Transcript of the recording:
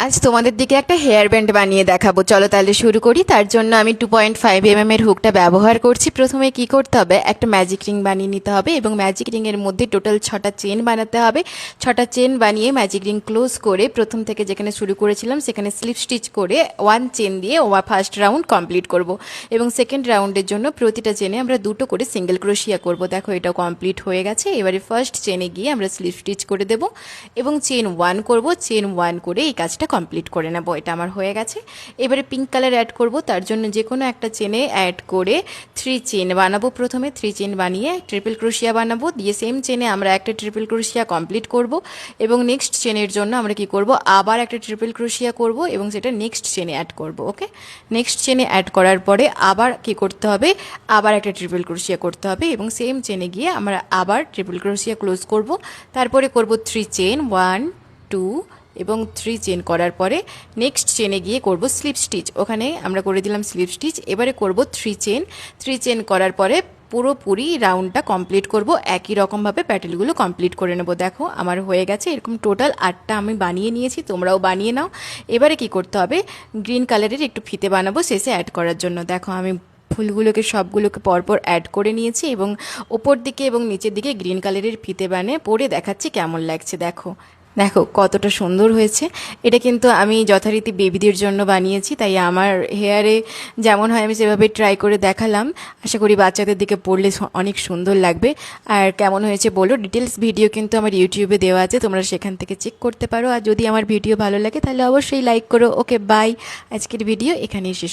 আজ তোমাদের দিকে একটা হেয়ার ব্যান্ড বানিয়ে দেখাবো। চলো তাহলে শুরু করি। তার জন্য আমি 2.5 এর হুকটা ব্যবহার করছি। প্রথমে কি করতে হবে, একটা ম্যাজিক রিং বানিয়ে নিতে হবে এবং ম্যাজিক রিংয়ের মধ্যে টোটাল 6টা চেন বানাতে হবে। 6টা চেন বানিয়ে ম্যাজিক রিং ক্লোজ করে প্রথম থেকে যেখানে শুরু করেছিলাম সেখানে স্লিপ স্টিচ করে 1 চেন দিয়ে ফার্স্ট রাউন্ড কমপ্লিট করব এবং সেকেন্ড রাউন্ডের জন্য প্রতিটা চেনে আমরা দুটো করে সিঙ্গেল ক্রোশিয়া করব। দেখো এটাও কমপ্লিট হয়ে গেছে। এবারে ফার্স্ট চেনে গিয়ে আমরা স্লিপ স্টিচ করে দেব এবং চেন 1 করব। চেন 1 করে এই কাজটা কমপ্লিট করে নেব। এটা আমার হয়ে গেছে। এবারে পিঙ্ক কালার অ্যাড করব। তার জন্য যে কোনো একটা চেনে অ্যাড করে 3 চেন বানাবো। প্রথমে 3 চেন বানিয়ে ট্রিপল ক্রোশিয়া বানাবো, দিয়ে সেম চেনে আমরা একটা ট্রিপল ক্রোশিয়া কমপ্লিট করব এবং নেক্সট চেনের জন্য আমরা কি করব, আবার একটা ট্রিপল ক্রোশিয়া করব এবং সেটা নেক্সট চেনে অ্যাড করব। ওকে, নেক্সট চেনে অ্যাড করার পরে আবার কি করতে হবে, আবার একটা ট্রিপল ক্রোশিয়া করতে হবে এবং সেম চেনে গিয়ে আমরা আবার ট্রিপল ক্রোশিয়া ক্লোজ করব। তারপরে করব 3 চেন, 1 2 এবং 3 চেন করার পরে নেক্সট চেনে গিয়ে করব স্লিপ স্টিচ। ওখানে আমরা করে দিলাম স্লিপ স্টিচ। এবারে করব 3 চেন। 3 চেন করার পরে পুরোপুরি রাউন্ডটা কমপ্লিট করব। একই রকমভাবে প্যাটেলগুলো কমপ্লিট করে নেব। দেখো আমার হয়ে গেছে। এরকম টোটাল 8টা আমি বানিয়ে নিয়েছি, তোমরাও বানিয়ে নাও। এবারে কি করতে হবে, গ্রিন কালারের একটু ফিতে বানাবো শেষে অ্যাড করার জন্য। দেখো আমি ফুলগুলোকে সবগুলোকে পরপর অ্যাড করে নিয়েছি এবং ওপর দিকে এবং নিচের দিকে গ্রিন কালারের ফিতে বানিয়ে পরে দেখাচ্ছি কেমন লাগছে। দেখো দেখো কতটা সুন্দর হয়েছে। এটা কিন্তু আমি যথারীতি বেবিদের জন্য বানিয়েছি, তাই আমার হেয়ারে যেমন হয় আমি সেভাবে ট্রাই করে দেখালাম। আশা করি বাচ্চাদের দিকে পড়লে অনেক সুন্দর লাগবে। আর কেমন হয়েছে বলো। ডিটেলস ভিডিও কিন্তু আমার ইউটিউবে দেওয়া আছে, তোমরা সেখান থেকে চেক করতে পারো। আর যদি আমার ভিডিও ভালো লাগে তাহলে অবশ্যই লাইক করো। ওকে বাই, আজকের ভিডিও এখানেই শেষ।